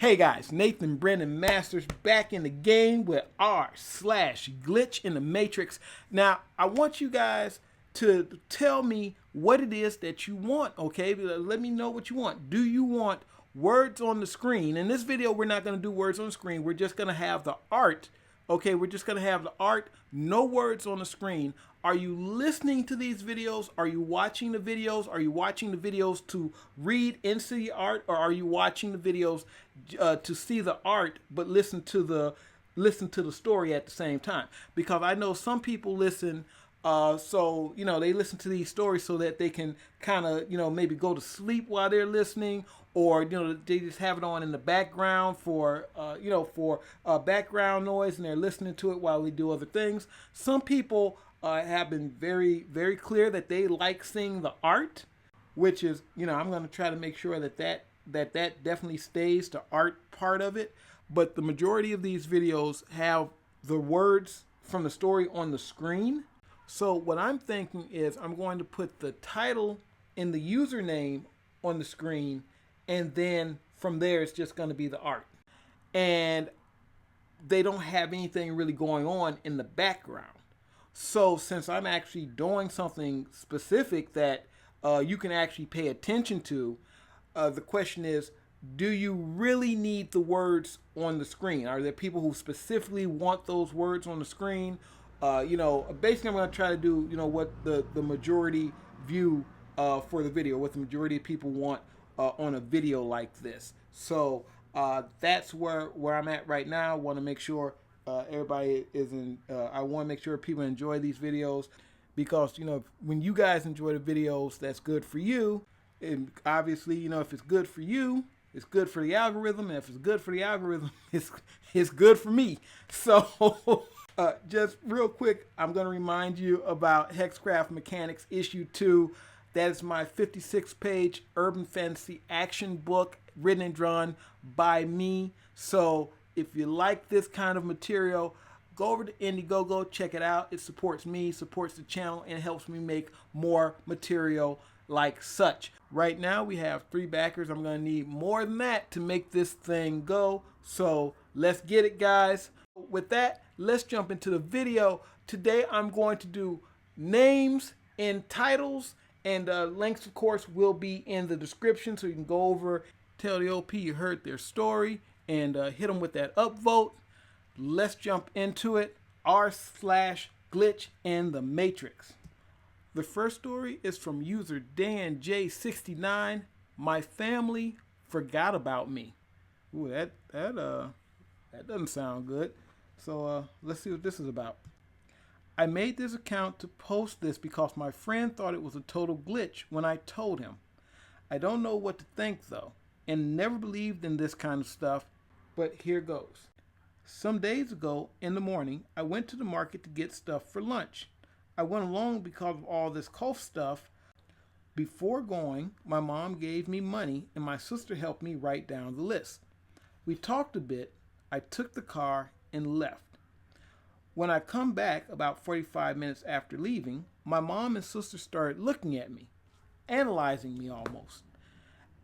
Hey guys, Nathyn Brennan Masters back in the game with r/glitchintheMatrix. Now, I want you guys to tell me what it is that you want, okay? Let me know what you want. Do you want words on the screen? In this video, we're not going to do words on the screen. We're just going to have the art, okay? We're just going to have the art, no words on the screen. Are you listening to these videos? Are you watching the videos? Are you watching the videos to read into the art, or are you watching the videos to see the art but listen to the story at the same time? Because I know some people listen, so they listen to these stories so that they can kind of maybe go to sleep while they're listening, or they just have it on in the background for background noise, and they're listening to it while they do other things. Some people have been very, very clear that they like seeing the art, which is, I'm going to try to make sure that definitely stays, the art part of it. But the majority of these videos have the words from the story on the screen. So what I'm thinking is I'm going to put the title and the username on the screen, and then from there it's just going to be the art. And they don't have anything really going on in the background. So since I'm actually doing something specific that you can actually pay attention to, the question is, do you really need the words on the screen? Are there people who specifically want those words on the screen? Basically I'm going to try to do, what the majority view for the video, what the majority of people want on a video like this. So that's where I'm at right now. I want to make sure everybody is in. I want to make sure people enjoy these videos, because when you guys enjoy the videos, that's good for you. And obviously, if it's good for you, it's good for the algorithm. And if it's good for the algorithm, it's good for me. So just real quick, I'm going to remind you about Hexcraft Mechanics Issue 2. That is my 56-page urban fantasy action book, written and drawn by me. So if you like this kind of material, go over to Indiegogo, check it out. It supports me, supports the channel, and helps me make more material like such. Right now we have 3 backers. I'm going to need more than that to make this thing go. So let's get it, guys. With that, let's jump into the video. Today I'm going to do names and titles, and links, of course, will be in the description, so you can go over, tell the OP you heard their story, and hit them with that upvote. Let's jump into it. r/glitchintheMatrix. The first story is from user DanJ69. My family forgot about me. Ooh, that doesn't sound good. So let's see what this is about. I made this account to post this because my friend thought it was a total glitch when I told him. I don't know what to think though, and never believed in this kind of stuff, but here goes. Some days ago in the morning, I went to the market to get stuff for lunch. I went along because of all this cough stuff. Before going, my mom gave me money and my sister helped me write down the list. We talked a bit. I took the car and left. When I come back about 45 minutes after leaving, my mom and sister started looking at me, analyzing me almost.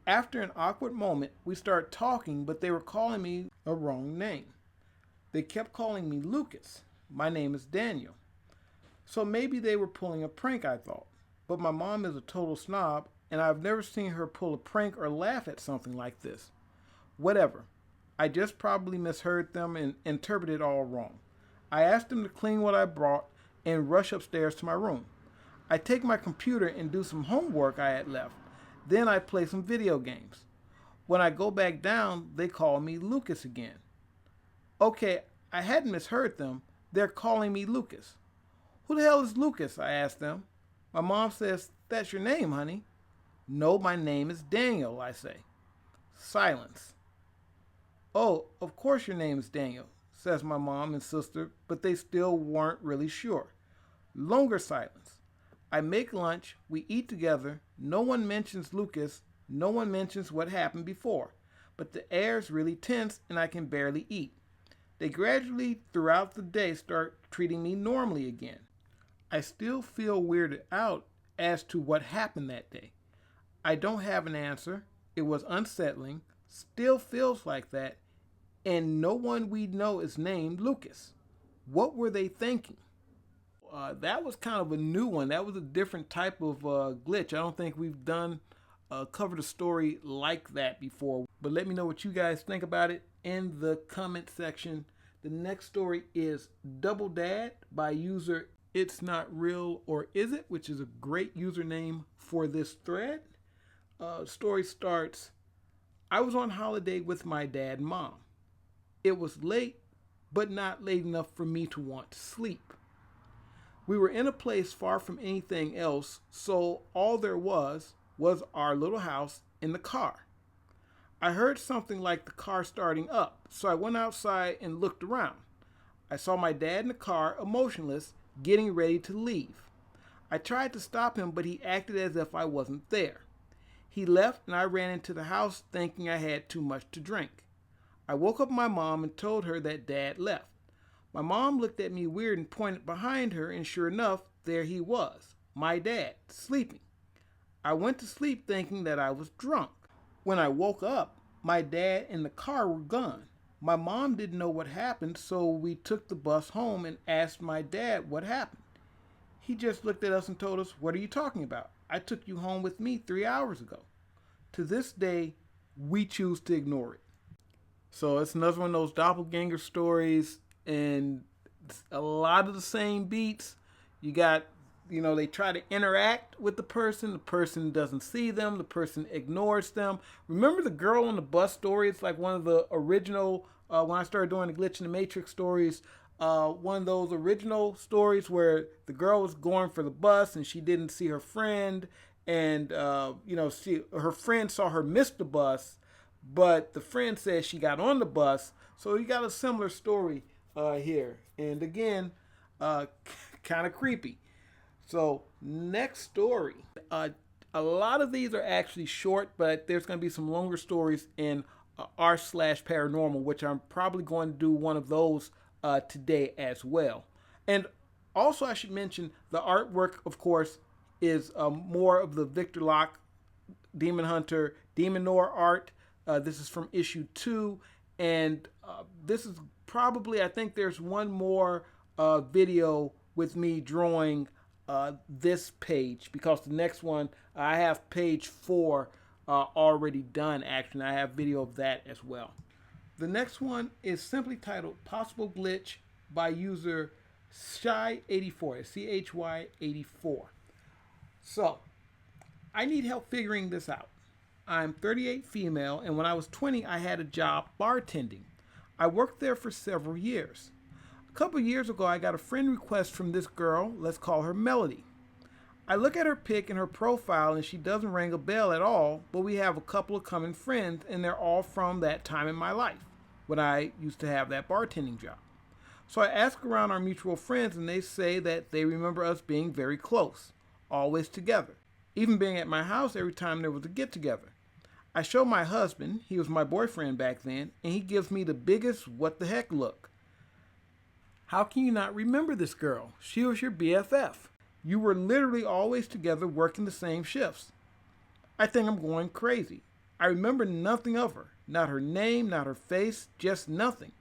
After an awkward moment, we started talking, but they were calling me a wrong name. They kept calling me Lucas. My name is Daniel. So maybe they were pulling a prank, I thought. But my mom is a total snob, and I've never seen her pull a prank or laugh at something like this. Whatever. I just probably misheard them and interpreted it all wrong. I asked them to clean what I brought and rush upstairs to my room. I take my computer and do some homework I had left. Then I play some video games. When I go back down, they call me Lucas again. Okay, I hadn't misheard them. They're calling me Lucas. Who the hell is Lucas? I asked them. My mom says, that's your name, honey. No, my name is Daniel, I say. Silence. Oh, of course your name is Daniel, says my mom and sister, but they still weren't really sure. Longer silence. I make lunch, we eat together, no one mentions Lucas, no one mentions what happened before, but the air's really tense and I can barely eat. They gradually, throughout the day, start treating me normally again. I still feel weirded out as to what happened that day. I don't have an answer. It was unsettling, still feels like that, and no one we know is named Lucas. What were they thinking? That was kind of a new one. That was a different type of glitch. I don't think we've done covered a story like that before. But let me know what you guys think about it in the comment section. The next story is Double Dad by user itsnotrealorisit, which is a great username for this thread. Story starts, I was on holiday with my dad and mom. It was late, but not late enough for me to want to sleep. We were in a place far from anything else, so all there was our little house and the car. I heard something like the car starting up, so I went outside and looked around. I saw my dad in the car, emotionless, getting ready to leave. I tried to stop him, but he acted as if I wasn't there. He left and I ran into the house thinking I had too much to drink. I woke up my mom and told her that Dad left. My mom looked at me weird and pointed behind her, and sure enough, there he was, my dad, sleeping. I went to sleep thinking that I was drunk. When I woke up, my dad and the car were gone. My mom didn't know what happened, so we took the bus home and asked my dad what happened. He just looked at us and told us, "What are you talking about? I took you home with me 3 hours ago." To this day, we choose to ignore it. So it's another one of those doppelganger stories, and a lot of the same beats. You got, they try to interact with the person doesn't see them, the person ignores them. Remember the girl on the bus story? It's like one of the original, when I started doing the Glitch in the Matrix stories, one of those original stories where the girl was going for the bus and she didn't see her friend, and her friend saw her miss the bus, but the friend says she got on the bus. So you got a similar story here, and again, kind of creepy. So next story, a lot of these are actually short, but there's going to be some longer stories in r/paranormal, which I'm probably going to do one of those today as well. And also I should mention the artwork, of course, is more of the Victor Locke, Demon Hunter, Demon Noir art. This is from issue 2, and this is probably, I think there's one more video with me drawing this page, because the next one, I have page 4 already done actually. I have video of that as well. The next one is simply titled Possible Glitch by user Chy84, CHY84. So, I need help figuring this out. I'm 38 female, and when I was 20, I had a job bartending. I worked there for several years. A couple years ago, I got a friend request from this girl. Let's call her Melody. I look at her pic and her profile, and she doesn't ring a bell at all, but we have a couple of common friends, and they're all from that time in my life, when I used to have that bartending job. So I ask around our mutual friends, and they say that they remember us being very close, always together, even being at my house every time there was a get-together. I show my husband, he was my boyfriend back then, and he gives me the biggest what the heck look. How can you not remember this girl? She was your BFF. You were literally always together working the same shifts. I think I'm going crazy. I remember nothing of her, not her name, not her face, just nothing.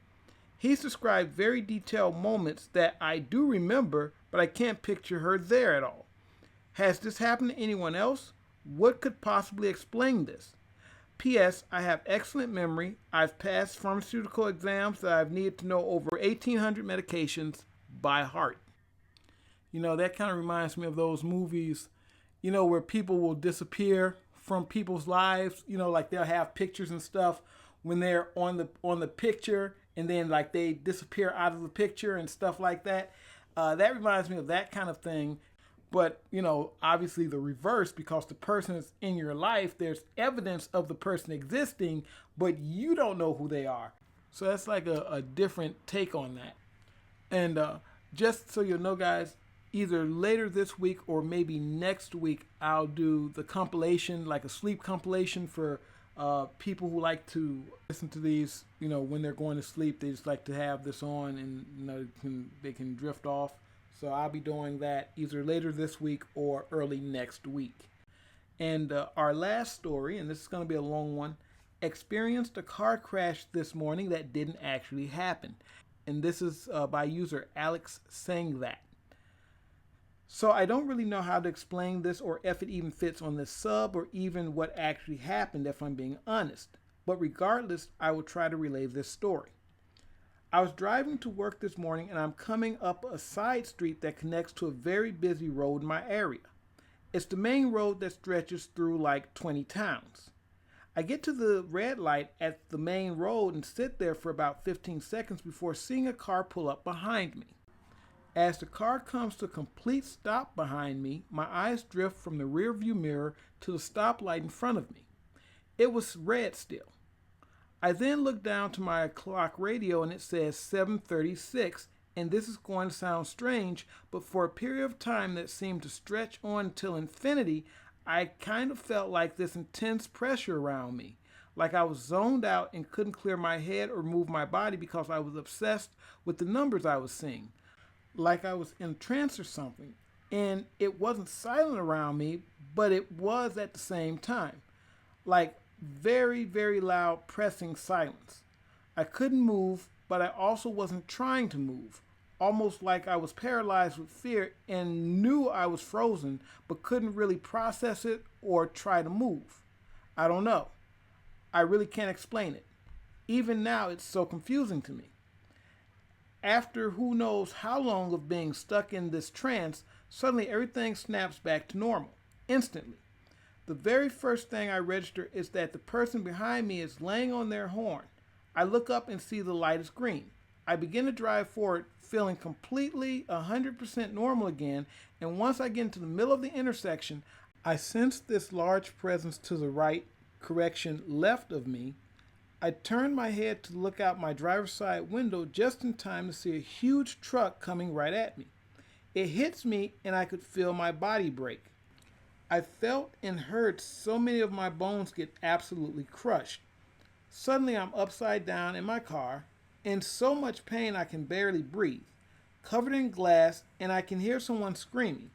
He's described very detailed moments that I do remember, but I can't picture her there at all. Has this happened to anyone else? What could possibly explain this? P.S. I have excellent memory. I've passed pharmaceutical exams that I've needed to know over 1,800 medications by heart. That kind of reminds me of those movies, where people will disappear from people's lives. Like they'll have pictures and stuff when they're on the picture, and then like they disappear out of the picture and stuff like that. That reminds me of that kind of thing. But, obviously the reverse, because the person is in your life, there's evidence of the person existing, but you don't know who they are. So that's like a different take on that. And just so you know, guys, either later this week or maybe next week, I'll do the compilation, like a sleep compilation for people who like to listen to these, when they're going to sleep. They just like to have this on, and they can drift off. So I'll be doing that either later this week or early next week. And our last story, and this is going to be a long one, experienced a car crash this morning that didn't actually happen. And this is by user alexsangthat. So I don't really know how to explain this or if it even fits on this sub or even what actually happened, if I'm being honest. But regardless, I will try to relay this story. I was driving to work this morning and I'm coming up a side street that connects to a very busy road in my area. It's the main road that stretches through like 20 towns. I get to the red light at the main road and sit there for about 15 seconds before seeing a car pull up behind me. As the car comes to a complete stop behind me, my eyes drift from the rear view mirror to the stoplight in front of me. It was red still. I then look down to my clock radio and it says 7:36, and this is going to sound strange, but for a period of time that seemed to stretch on until infinity, I kind of felt like this intense pressure around me, like I was zoned out and couldn't clear my head or move my body because I was obsessed with the numbers I was seeing. Like I was in a trance or something, and it wasn't silent around me, but it was at the same time, like very, very loud pressing silence. I couldn't move, but I also wasn't trying to move, almost like I was paralyzed with fear and knew I was frozen, but couldn't really process it or try to move. I don't know. I really can't explain it. Even now, it's so confusing to me. After who knows how long of being stuck in this trance, suddenly everything snaps back to normal, instantly. The very first thing I register is that the person behind me is laying on their horn. I look up and see the light is green. I begin to drive forward, feeling completely 100% normal again, and once I get into the middle of the intersection, I sense this large presence to the right, left of me. I turned my head to look out my driver's side window just in time to see a huge truck coming right at me. It hits me and I could feel my body break. I felt and heard so many of my bones get absolutely crushed. Suddenly I'm upside down in my car, in so much pain I can barely breathe, covered in glass, and I can hear someone screaming.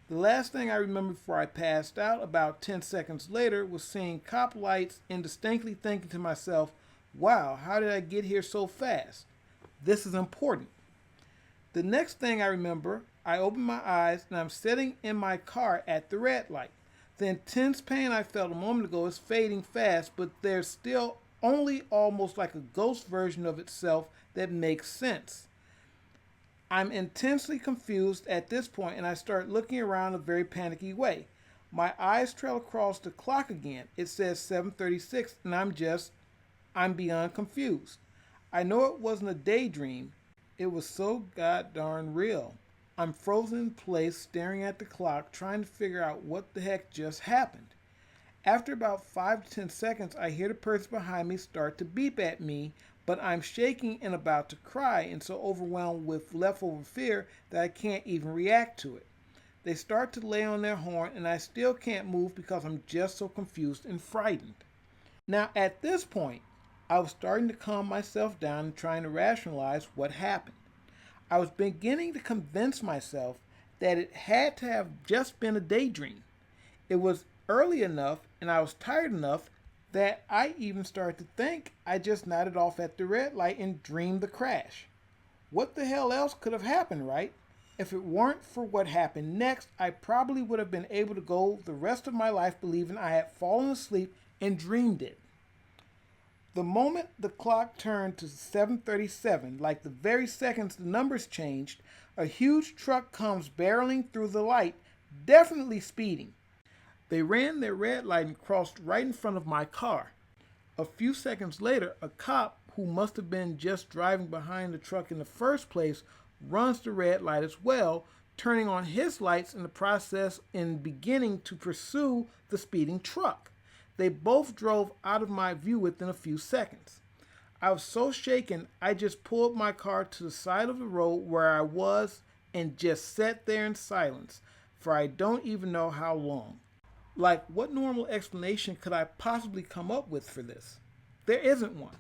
The last thing I remember before I passed out about 10 seconds later was seeing cop lights and distinctly thinking to myself, wow, how did I get here so fast? This is important. The next thing I remember, I open my eyes and I'm sitting in my car at the red light. The intense pain I felt a moment ago is fading fast, but there's still only almost like a ghost version of itself that makes sense. I'm intensely confused at this point and I start looking around in a very panicky way. My eyes trail across the clock again. It says 7:36 and I'm beyond confused. I know it wasn't a daydream. It was so god darn real. I'm frozen in place staring at the clock trying to figure out what the heck just happened. After about 5 to 10 seconds, I hear the person behind me start to beep at me, but I'm shaking and about to cry and so overwhelmed with leftover fear that I can't even react to it. They start to lay on their horn and I still can't move because I'm just so confused and frightened. Now at this point, I was starting to calm myself down and trying to rationalize what happened. I was beginning to convince myself that it had to have just been a daydream. It was early enough and I was tired enough that I even started to think I just nodded off at the red light and dreamed the crash. What the hell else could have happened, right? If it weren't for what happened next, I probably would have been able to go the rest of my life believing I had fallen asleep and dreamed it. The moment the clock turned to 7:37, like the very seconds the numbers changed, a huge truck comes barreling through the light, definitely speeding. They ran their red light and crossed right in front of my car. A few seconds later, a cop, who must have been just driving behind the truck in the first place, runs the red light as well, turning on his lights in the process and beginning to pursue the speeding truck. They both drove out of my view within a few seconds. I was so shaken, I just pulled my car to the side of the road where I was and just sat there in silence, for I don't even know how long. Like, what normal explanation could I possibly come up with for this? There isn't one.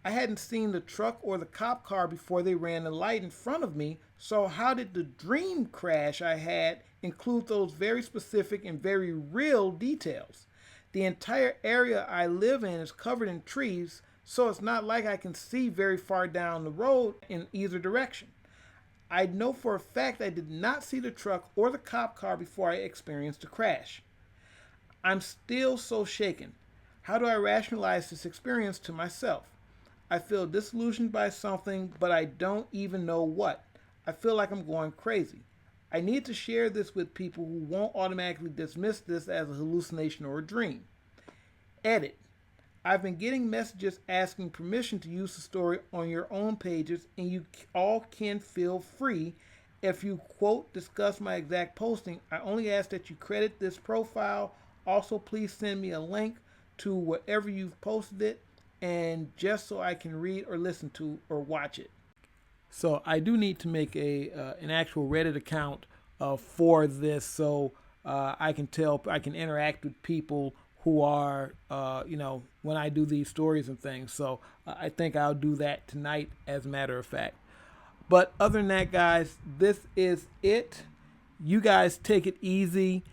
I hadn't seen the truck or the cop car before they ran the light in front of me, so how did the dream crash I had include those very specific and very real details? The entire area I live in is covered in trees, so it's not like I can see very far down the road in either direction. I know for a fact I did not see the truck or the cop car before I experienced the crash. I'm still so shaken. How do I rationalize this experience to myself? I feel disillusioned by something, but I don't even know what. I feel like I'm going crazy. I need to share this with people who won't automatically dismiss this as a hallucination or a dream. Edit. I've been getting messages asking permission to use the story on your own pages, and you all can feel free. If you quote discuss my exact posting, I only ask that you credit this profile. Also, please send me a link to wherever you've posted it, and just so I can read or listen to or watch it. So I do need to make an actual Reddit account for this, so I can interact with people who are, when I do these stories and things. So I think I'll do that tonight, as a matter of fact. But other than that, guys, this is it. You guys take it easy.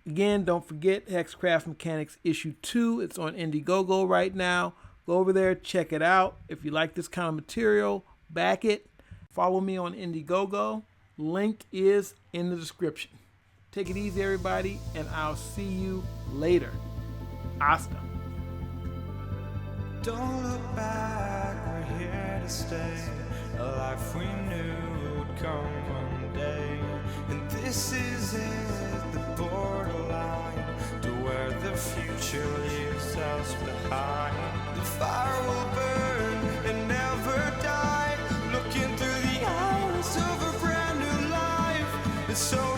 Again, don't forget Hexcraft Mechanics issue 2. It's on Indiegogo right now. Go over there, check it out. If you like this kind of material, back it. Follow me on Indiegogo. Link is in the description. Take it easy, everybody, and I'll see you later. Hasta. Don't look back, we're here to stay. A life we knew would come one day. And this is it, the borderline to where the future leaves us behind. The fire will burn and never die, looking through the eyes of a brand new life. It's so